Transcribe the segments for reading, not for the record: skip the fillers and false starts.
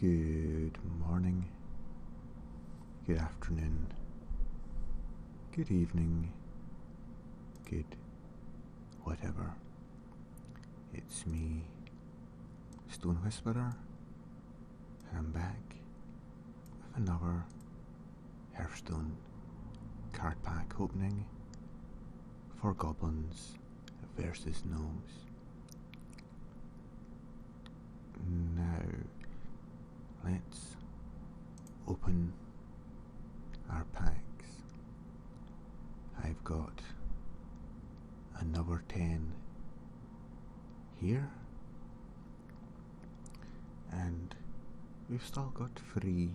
Good morning, good afternoon, good evening, good whatever. It's me, Stone Whisperer, and I'm back with another Hearthstone card pack opening for Goblins versus Gnomes. Now, let's open our packs. I've got another 10 here, and we've still got 3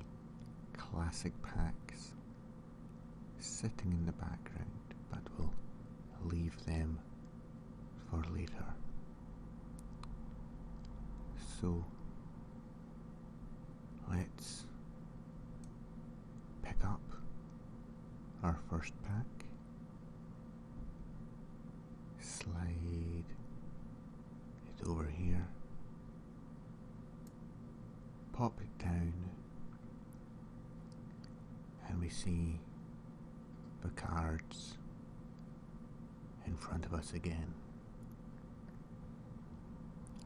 classic packs sitting in the background, but we'll leave them for later. So let's pick up our first pack, slide it over here, pop it down, and we see the cards in front of us again.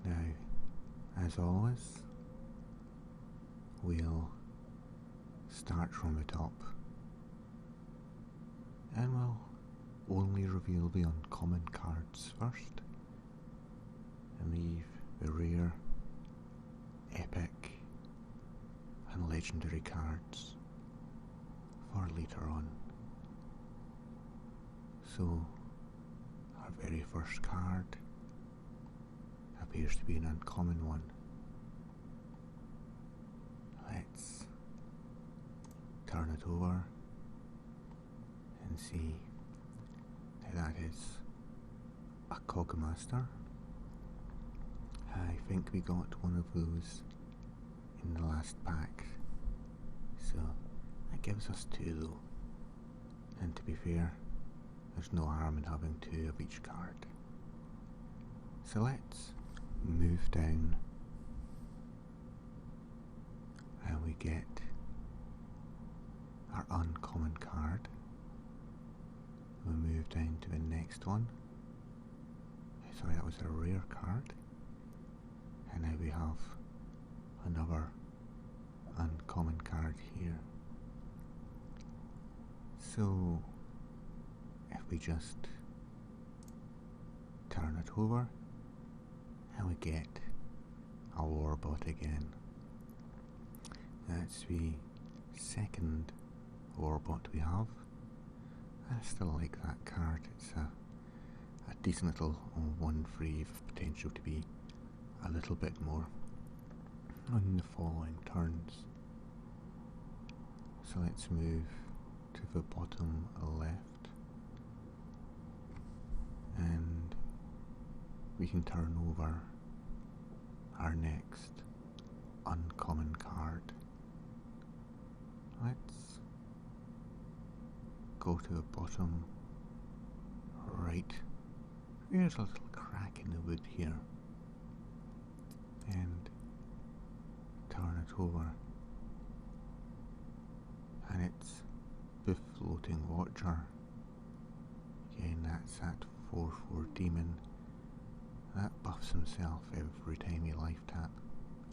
Now, as always, we'll start from the top, and we'll only reveal the uncommon cards first, and leave the rare, epic, and legendary cards for later on. So, our very first card appears to be an uncommon one. Let's turn it over and see that is a Cogmaster. I think we got one of those in the last pack, so that gives us 2 though, and to be fair, there's no harm in having 2 of each card. So let's move down, and we get our uncommon card. We'll move down to the next one. Sorry, that was a rare card. And now we have another uncommon card here. So if we just turn it over, and we get a warbot again. That's the second warbot we have. I still like that card. It's a decent little 1/3 with potential to be a little bit more on the following turns. So let's move to the bottom left, and we can turn over our next uncommon card. Let's go to the bottom right. There's a little crack in the wood here, and turn it over, and it's the Floating Watcher. Again, that's that 4/4 demon that buffs himself every time you life tap,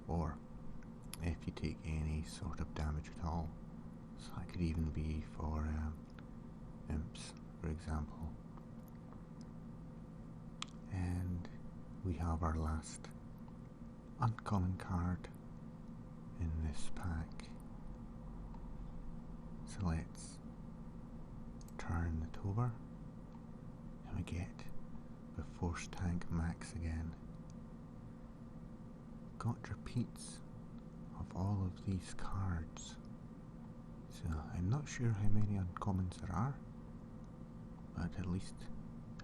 or if you take any sort of damage at all. So that could even be for imps, for example. And we have our last uncommon card in this pack. So let's turn it over, and we get the Force Tank Max again. Got repeats of all of these cards, so I'm not sure how many uncommons there are, but at least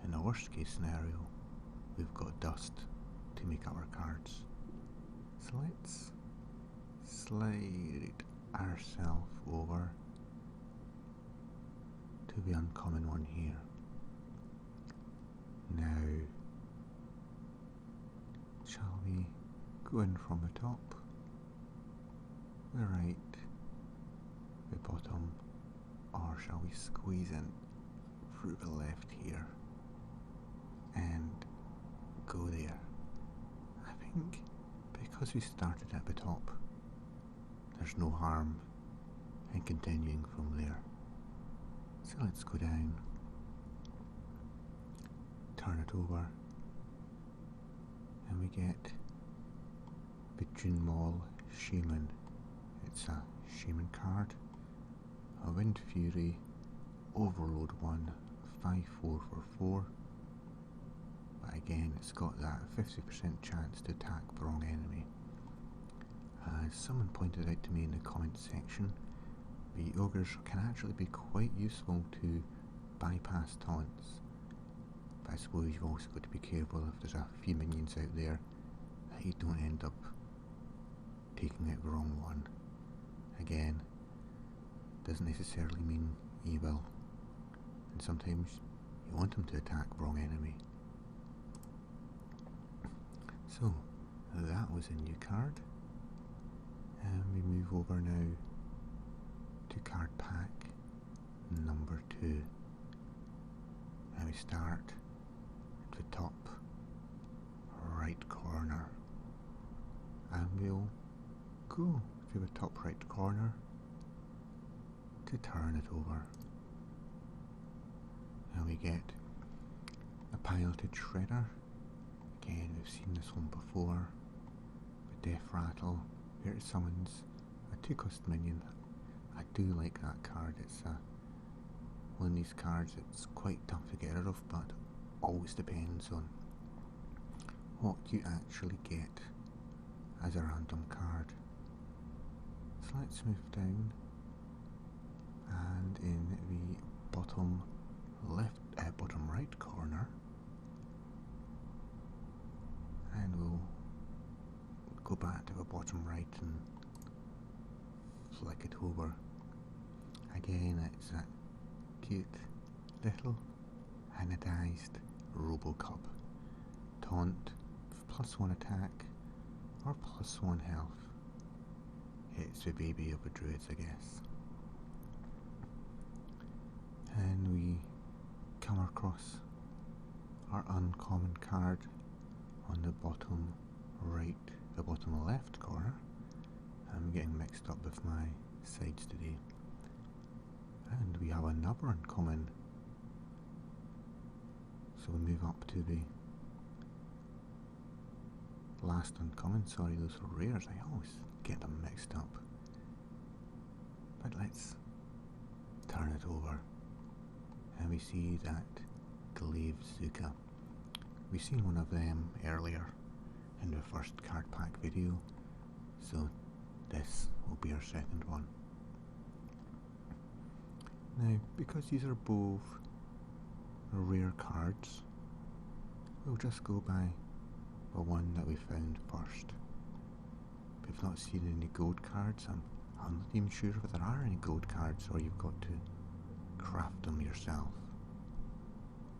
in the worst case scenario, we've got dust to make up our cards. So let's slide ourselves over to the uncommon one here. Now, shall we go in from the top? the right, the bottom, or shall we squeeze in through the left here and go there? I think because we started at the top, there's no harm in continuing from there. So let's go down, turn it over, and we get the Junmol Shaman. It's a Shaman card, a Wind Fury, Overload 1, 5/4 for 4. But again, it's got that 50% chance to attack the wrong enemy. As someone pointed out to me in the comments section, the ogres can actually be quite useful to bypass taunts. But I suppose you've also got to be careful if there's a few minions out there that you don't end up taking out the wrong one. Again, doesn't necessarily mean evil, and sometimes you want them to attack the wrong enemy. So, that was a new card, and we move over now to card pack number 2, and we start at the top right corner, and we'll go to the top right corner to turn it over, and we get a piloted shredder. Again, we've seen this one before. The Death Rattle, here it summons a 2-cost minion. I do like that card. It's one of these cards it's quite tough to get rid of, but always depends on what you actually get as a random card. So let's move down, and in the bottom bottom right corner, and we'll go back to the bottom right and flick it over. Again, it's that cute little anodized Robocub. Taunt, +1 attack, or +1 health. It's the baby of the druids, I guess. And we come across our uncommon card on the bottom right, the bottom left corner. I'm getting mixed up with my sides today. And we have another uncommon. So we move up to the last uncommon. Sorry, those are rares. I always get them mixed up. But let's turn it over. And we see that Glaive Zuka. We've seen one of them earlier in the first card pack video, so this will be our second one. Now, because these are both rare cards, we'll just go by the one that we found first. We've not seen any gold cards. I'm not even sure if there are any gold cards, or you've got to craft them yourself.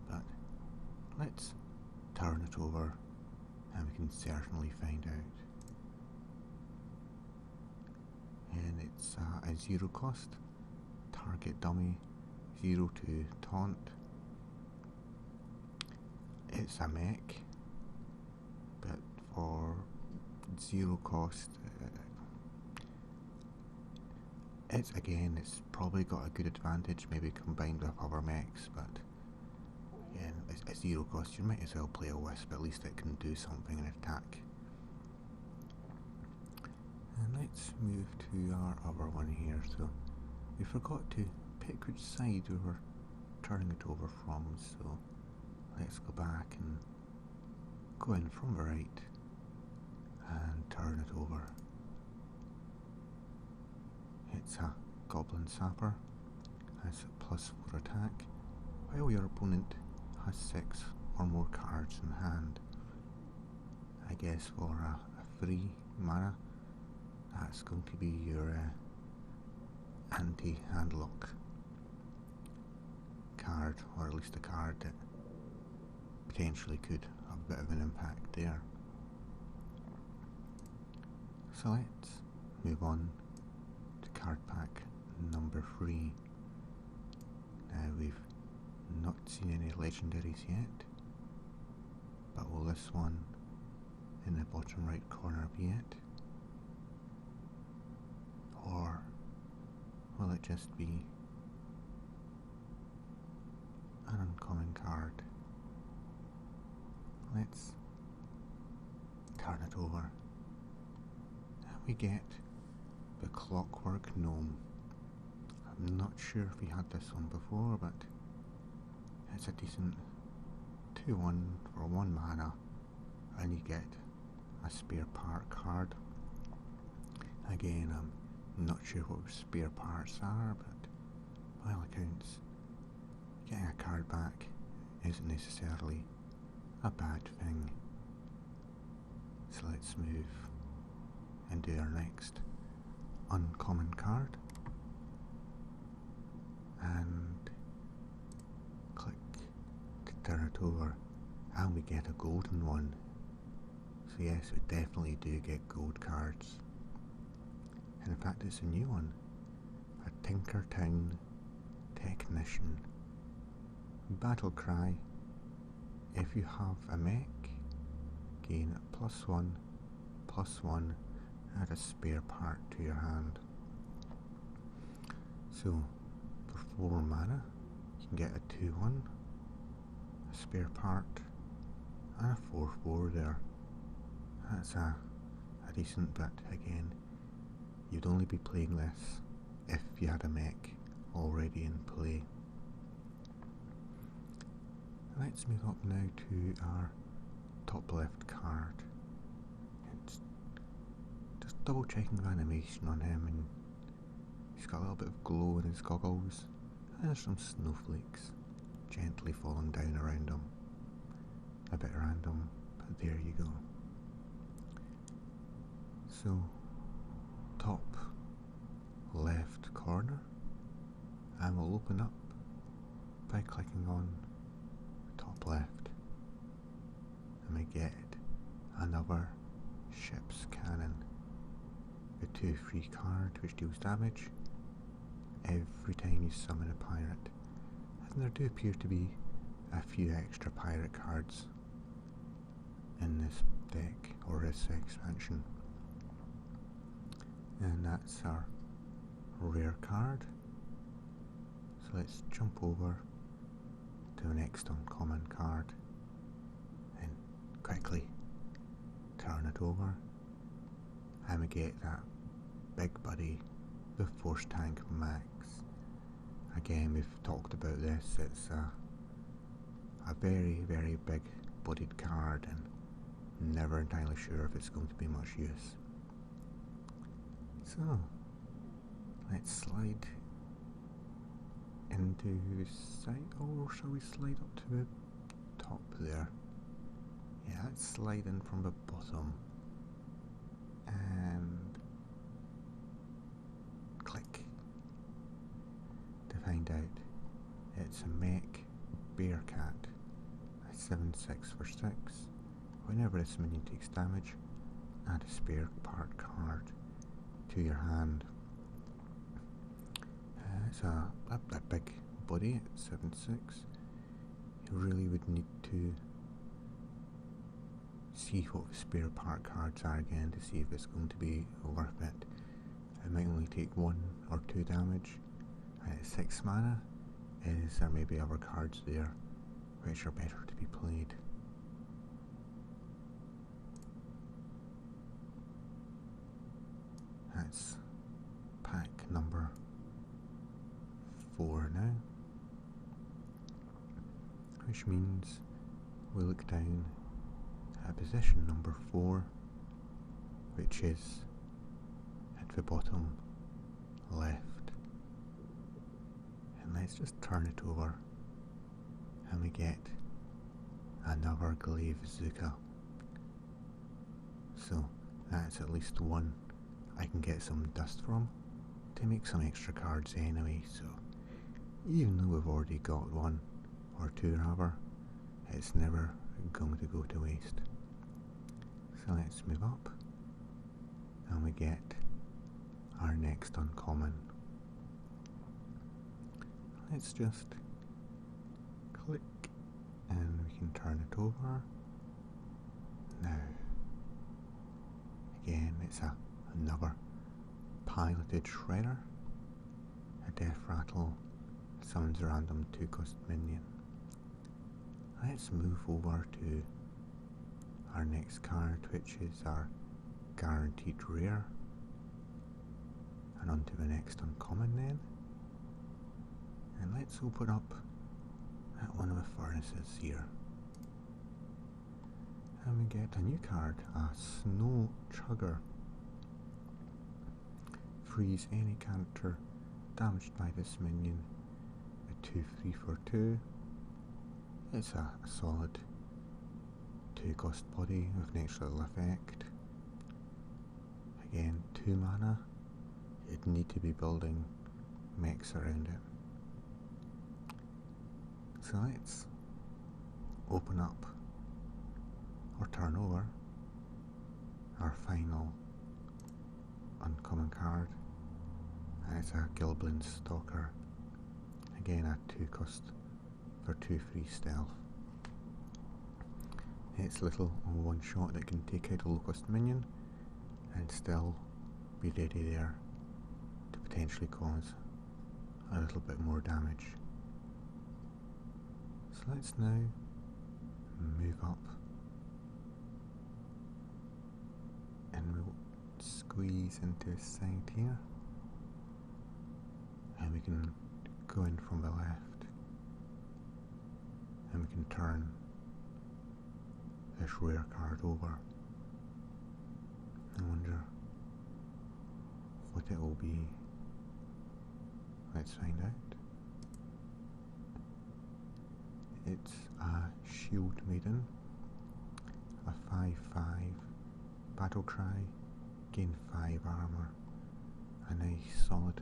But let's turn it over and we can certainly find out. And it's a 0 cost, target dummy, 0 to taunt. It's a mech, but for 0 cost, it's probably got a good advantage, maybe combined with other mechs, but again, it's 0 cost, you might as well play a Wisp, at least it can do something in attack. And let's move to our other one here. So we forgot to pick which side we were turning it over from, so let's go back and go in from the right and turn it over. It's a Goblin Sapper, has +4 attack, while your opponent has 6 or more cards in hand. I guess for a 3 mana, that's going to be your anti-handlock card, or at least a card that potentially could have a bit of an impact there. So let's move on card pack number 3. Now we've not seen any legendaries yet, but will this one in the bottom right corner be it? Or will it just be an uncommon card? Let's turn it over and we get the Clockwork Gnome. I'm not sure if we had this one before, but it's a decent 2-1 for 1 mana, and you get a spare part card. Again, I'm not sure what spare parts are, but by all accounts, getting a card back isn't necessarily a bad thing. So let's move and do our next uncommon card and click to turn it over, and we get a golden one. So yes, we definitely do get gold cards, and in fact it's a new one, a Tinkertown Technician. Battle cry: if you have a mech, gain +1/+1, add a spare part to your hand. So for 4 mana you can get a 2-1, a spare part, and a 4/4 there. That's a decent bit. Again, you'd only be playing this if you had a mech already in play. Let's move up now to our top left card. It's just double checking the animation on him, and he's got a little bit of glow in his goggles, and there's some snowflakes gently falling down around him. A bit random, but there you go. So, top left corner, and we'll open up by clicking on top left, and we get another ship's cannon, the 2 free card which deals damage every time you summon a pirate, and there do appear to be a few extra pirate cards in this deck or this expansion. And that's our rare card. So let's jump over to the next uncommon card and quickly turn it over, and we get that big buddy, the Force Tank Max. Again, we've talked about this. It's a very, very big bodied card, and never entirely sure if it's going to be much use. So let's slide into the side, or shall we slide up to the top there? Yeah, let's slide in from the bottom and click to find out it's a mech Bearcat, a 7/6 for 6. Whenever this minion takes damage, add a spare part card to your hand. It's a big body at 7/6. You really would need to see what the spare part cards are again to see if it's going to be worth it. It might only take 1 or 2 damage. At 6 mana, is there maybe other cards there which are better to be played? That's pack number 4 now, which means we look down at position number 4, which is at the bottom left, and let's just turn it over, and we get another Glaive Zuka. So that's at least one I can get some dust from to make some extra cards anyway, so even though we've already got 1 or 2 rather, it's never going to go to waste. So let's move up, and we get our next uncommon. Let's just click and we can turn it over. Now, again, it's another piloted shredder. A death rattle summons a random 2-cost minion. Let's move over to our next card, which is our guaranteed rare. And on to the next uncommon then. And let's open up at one of the furnaces here. And we get a new card, a Snow Chugger. Freeze any character damaged by this minion. A 2/3 for 2. It's a solid 2-cost body with next level effect. Again, 2 mana. You'd need to be building mechs around it. So let's open up or turn over our final uncommon card, and it's a Goblin Stalker. Again, a 2-cost for 2/3 stealth. It's little one shot that can take out a low-cost minion and still be ready there to potentially cause a little bit more damage. So let's now move up and we'll squeeze into a side here, and we can go in from the left and we can turn this rare card over. I wonder what it will be. Let's find out. It's a Shield Maiden, a 5/5 battle cry, gain 5 armor, a nice solid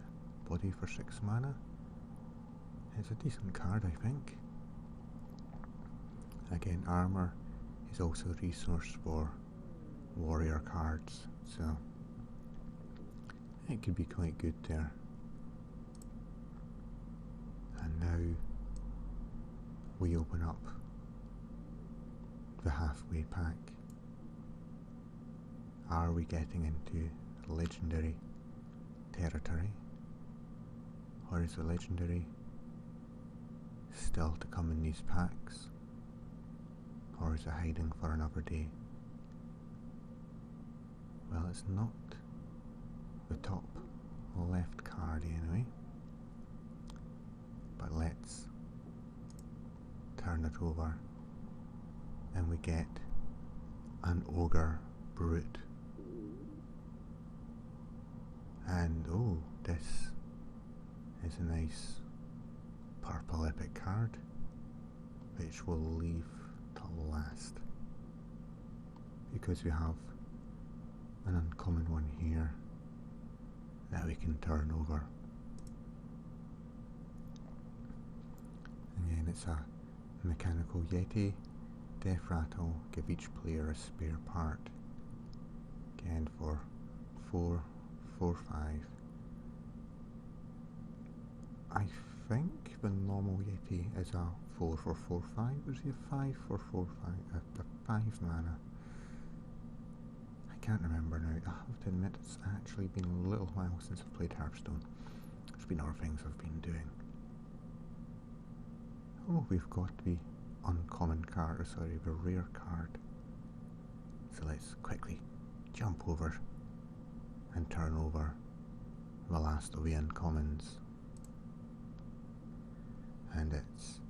body for 6 mana. It's a decent card, I think. Again, armor is also a resource for warrior cards, so it could be quite good there. And now we open up the halfway pack. Are we getting into legendary territory, or is the legendary still to come in these packs, or is it hiding for another day? Well, it's not the top left card anyway, but let's turn it over and we get an Ogre Brute. And oh, this is a nice purple epic card, which we'll leave to last, because we have an uncommon one here that we can turn over. Again, it's a Mechanical Yeti. Death Rattle, give each player a spare part. Again, for 4, 4, 5. I think the normal Yeti is a 4 for 4, 5. Was he a 5 for 4, 5? A 5 mana. I can't remember now. I have to admit, it's actually been a little while since I've played Hearthstone. There's been other things I've been doing. Oh, we've got the uncommon card, sorry, the rare card. So let's quickly jump over and turn over the last of the uncommons. And it's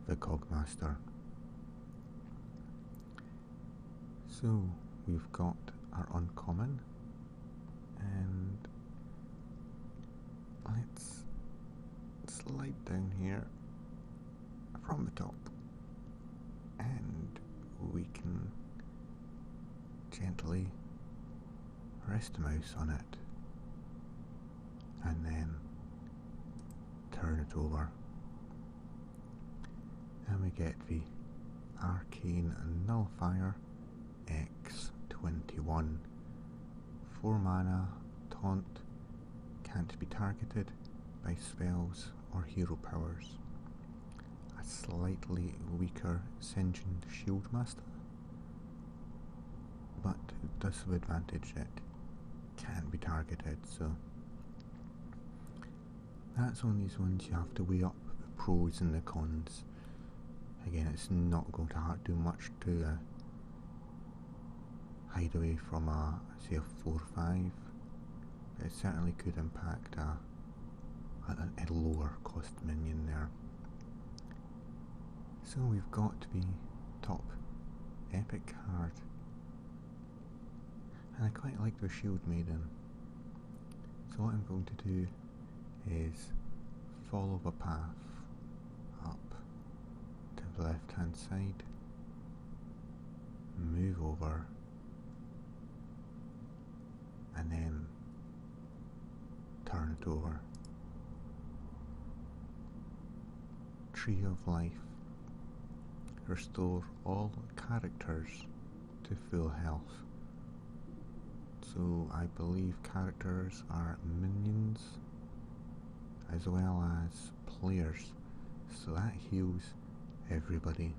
the Cogmaster. So we've got our uncommon, and let's slide down here from the top, and we can gently rest the mouse on it and then turn it over, and we get the Arcane Nullifier X21, 4 mana, taunt, can't be targeted by spells or hero powers. A slightly weaker Sentient Shieldmaster, but it does have advantage that can't be targeted, so that's on these ones. You have to weigh up the pros and the cons. Again, it's not going to do much to hide away from say a 4-5. It certainly could impact a lower cost minion there. So we've got the top epic card, and I quite like the Shield Maiden. So what I'm going to do is follow the path up to the left hand side, move over, and then turn it over. Tree of Life. Restore all characters to full health. So I believe characters are minions as well as players, so that heals everybody.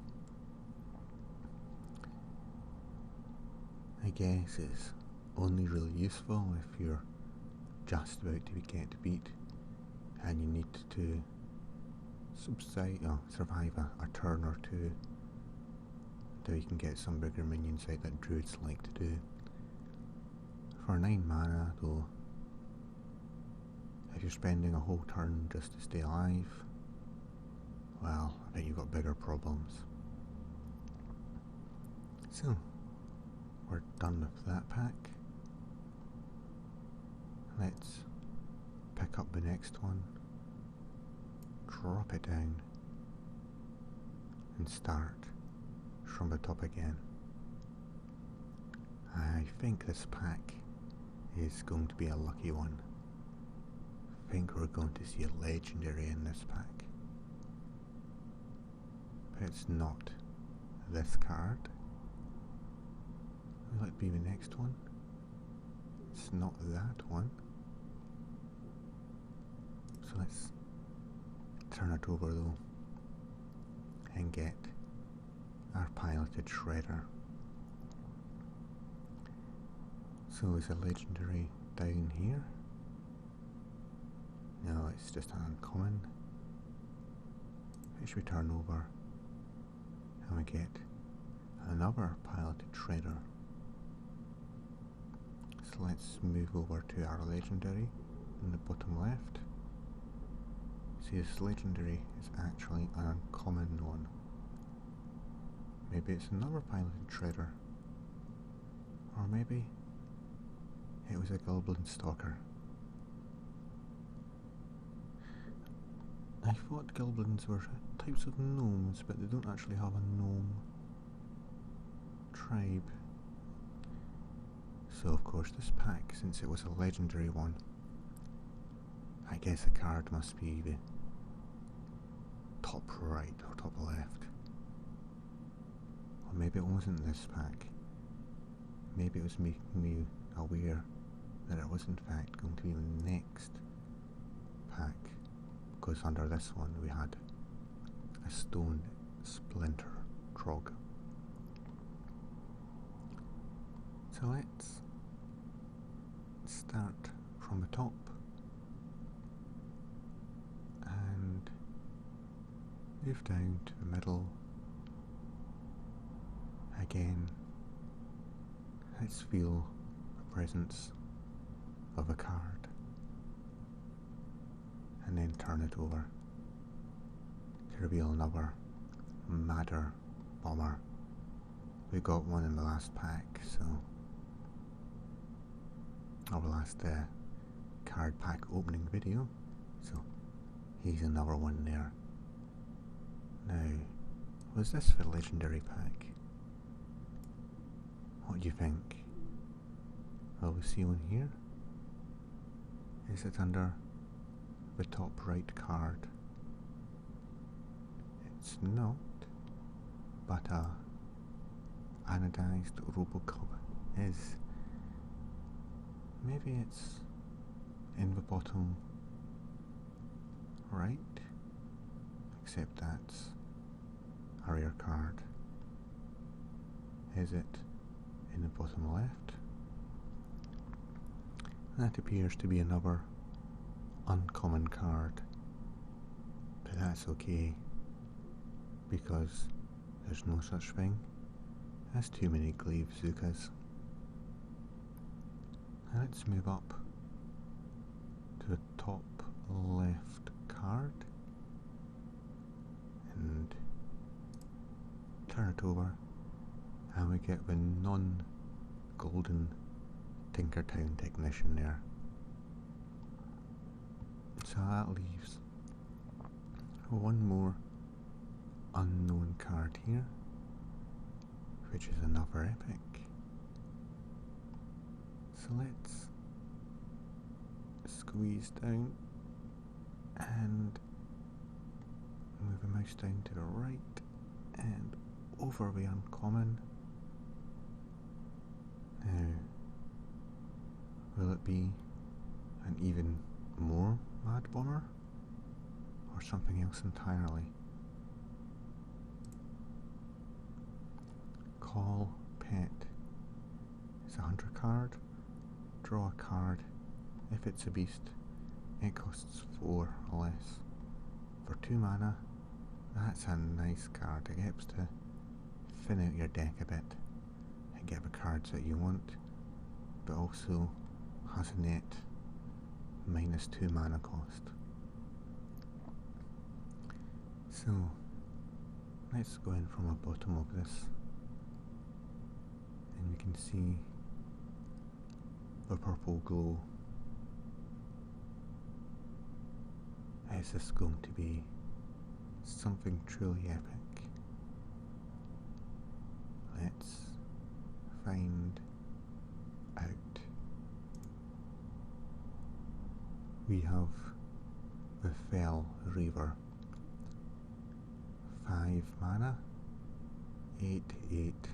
I guess it's only really useful if you're just about to get beat and you need to survive a turn or two until you can get some bigger minions out that druids like to do. For 9 mana though, if you're spending a whole turn just to stay alive, well, I bet you've got bigger problems. So, we're done with that pack. Let's pick up the next one, drop it down, and start from the top again. I think this pack is going to be a lucky one. I think we're going to see a legendary in this pack. But it's not this card. Will it be the next one? It's not that one. So let's turn it over though and get our piloted shredder. So is a legendary down here? No, it's just an uncommon, which we turn over and we get another piloted shredder. So let's move over to our legendary in the bottom left. See, this legendary is actually an uncommon one. Maybe it's another piloted shredder, or maybe it was a goblin stalker. I thought goblins were types of gnomes, but they don't actually have a gnome tribe. So of course this pack, since it was a legendary one, I guess the card must be the top right or top left. Or maybe it wasn't this pack. Maybe it was making me aware that it was in fact going to be the next pack, because under this one we had a stone splinter trog. So let's start from the top and move down to the middle. Again, let's feel the presence of a card and then turn it over to reveal another Madder Bomber. We got one in the last pack, so our last card pack opening video, so he's another one there. Now, was this the legendary pack? What do you think? Will we see one here? Is it under the top right card? It's not, but anodized Robocop is. Maybe it's in the bottom right, except that's a rare card. Is it in the bottom left? That appears to be another uncommon card, but that's okay, because there's no such thing as too many glaive zukas. Let's move up to the top left card and turn it over, and we get the non-golden Tinkertown Technician there. So that leaves one more unknown card here, which is another epic. So let's squeeze down and move the mouse down to the right and over the uncommon. Now, will it be an even more mad bomber or something else entirely? Call pet. It's a hunter card. Draw a card. If it's a beast, it costs 4 or less. For 2 mana, that's a nice card. It helps to thin out your deck a bit and get the cards that you want, but also has a net -2 mana cost. So, let's go in from the bottom of this, and we can see the purple glow. Is this going to be something truly epic? Let's find out. We have the Fell Reaver. 5 mana, 8/8.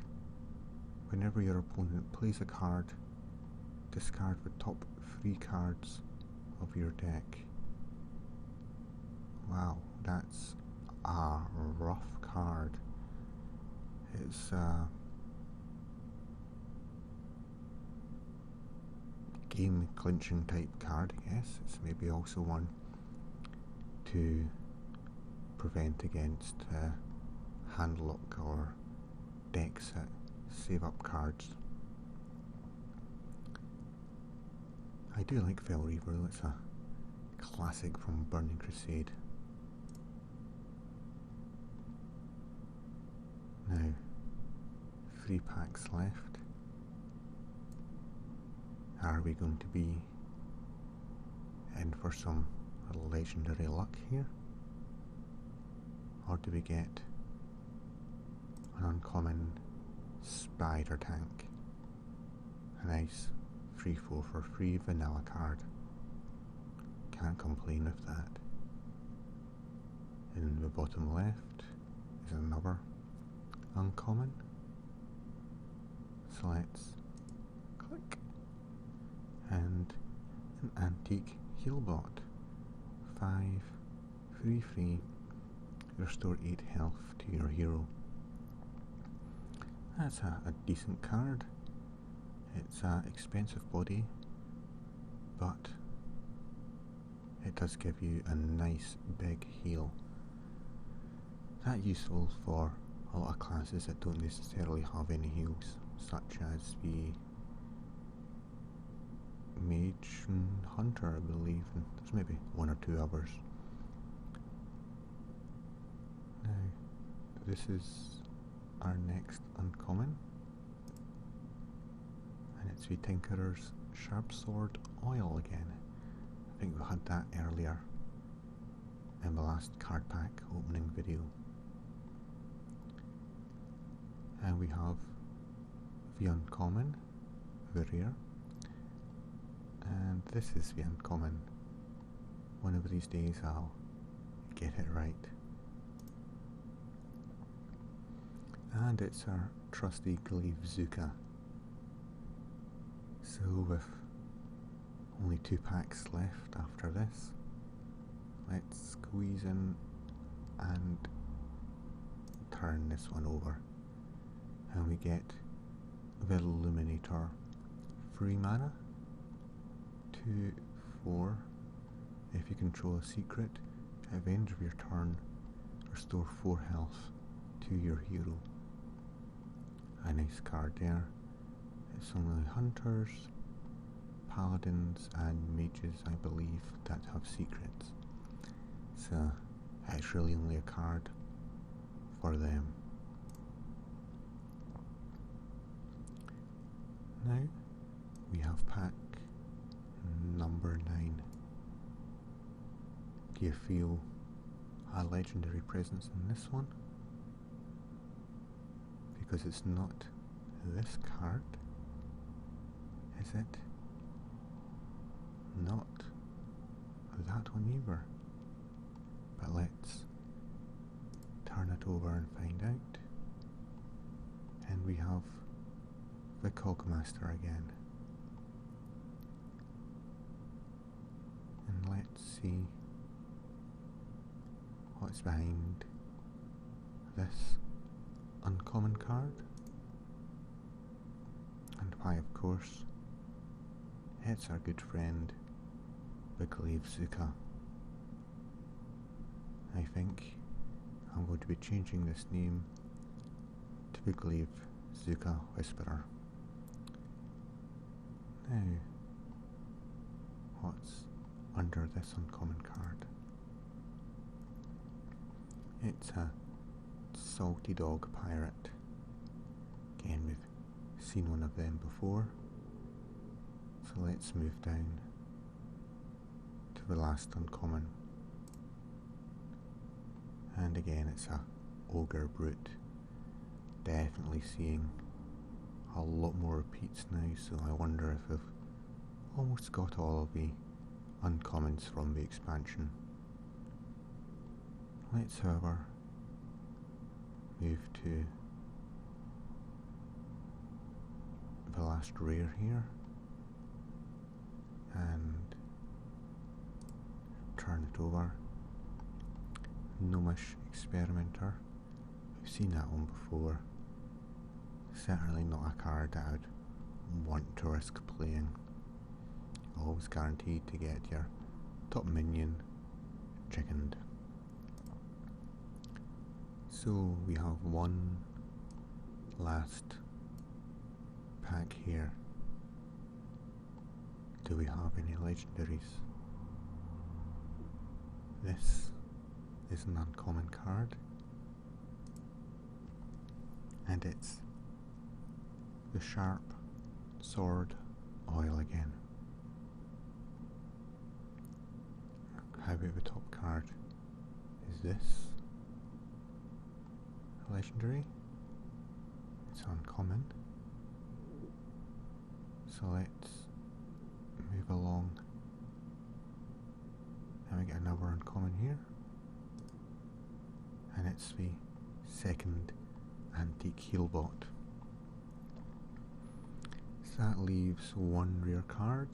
Whenever your opponent plays a card, discard the top 3 cards of your deck. Wow, that's a rough card. It's a game clinching type card, I guess. It's maybe also one to prevent against hand luck or decks that save up cards. I do like Fell Reaver. It's a classic from Burning Crusade. Now, 3 packs left. Are we going to be in for some legendary luck here? Or do we get an uncommon spider tank? A nice 3/4 for free vanilla card. Can't complain with that. In the bottom left is another uncommon. So let's click. And an antique healbot. 5, 3/3. Restore 8 health to your hero. That's a decent card. It's an expensive body, but it does give you a nice big heal. That's useful for a lot of classes that don't necessarily have any heals, such as the Mage and Hunter, I believe, and there's maybe 1 or 2 others. Now, this is our next uncommon, and it's the Tinkerer's Sharp Sword Oil again. I think we had that earlier in the last card pack opening video. And we have the uncommon, the rare, and this is the uncommon. One of these days I'll get it right. And it's our trusty Glaive Zuka. So with Only 2 packs left after this. Let's squeeze in and turn this one over. And we get the Illuminator. 3 mana. 2, 4. If you control a secret, at the end of your turn, restore 4 health to your hero. A nice card there. It's only hunters, paladins and mages, I believe, that have secrets. So it's really only a card for them. Now we have pack number 9. Do you feel a legendary presence in this one? Because it's not this card, is it? Not that one either. But let's turn it over and find out. And we have the Cogmaster again. And let's see what's behind this uncommon card. And why, of course, it's our good friend, the Glaive Zuka. I think I'm going to be changing this name to the Glaive Zuka Whisperer. Now, what's under this uncommon card? It's a Salty Dog Pirate. Again, we've seen one of them before. So let's move down to the last uncommon. And again, it's a Ogre Brute. Definitely seeing a lot more repeats now, so I wonder if we've almost got all of the uncommons from the expansion. Let's, however, move to the last rare here and turn it over. Gnomish Experimenter. We've seen that one before. Certainly not a card that I'd want to risk playing. Always guaranteed to get your top minion chickened. So we have one last pack here. Do we have any legendaries? This is an uncommon card, and it's the Sharp Sword Oil again. How about the top card? Is this a legendary? It's uncommon. So let's move along. And we get another uncommon here. And it's the second Antique Healbot. So that leaves one rare card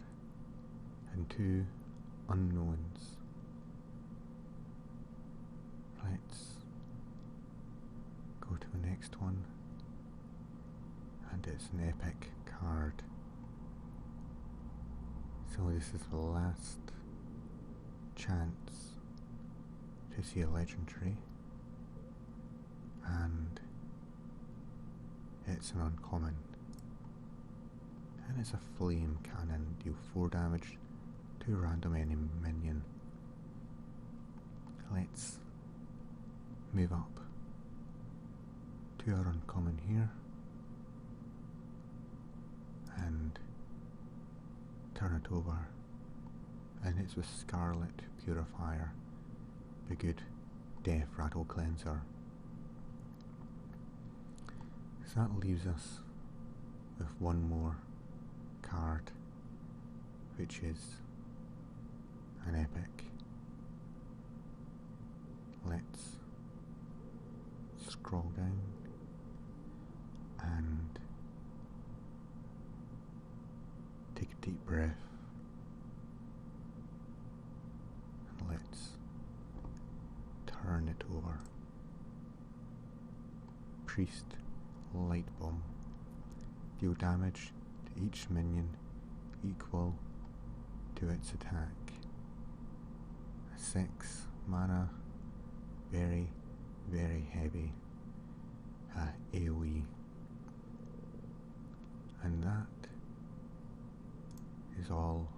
and 2 unknowns. Let's go to the next one, and it's an epic card. So this is the last chance to see a legendary, and it's an uncommon. And it's a flame cannon, deal 4 damage to a random enemy minion. Let's move up to our uncommon here and turn it over, and it's with Scarlet Purifier, the good Death Rattle Cleanser. So that leaves us with one more card, which is an epic. Let's scroll down and take a deep breath increased light bomb. Deal damage to each minion equal to its attack. 6 mana, very, very heavy AoE. And that is all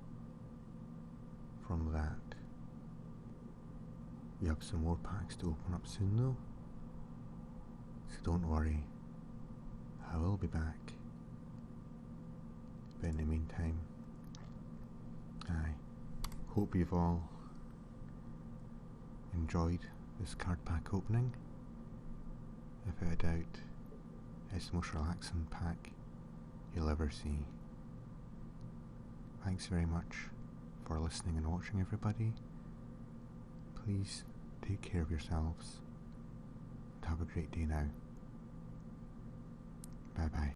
from that. We have some more packs to open up soon though, so don't worry, I will be back. But in the meantime, I hope you've all enjoyed this card pack opening. Without a doubt, it's the most relaxing pack you'll ever see. Thanks very much for listening and watching, everybody. Please take care of yourselves and have a great day now. Bye bye.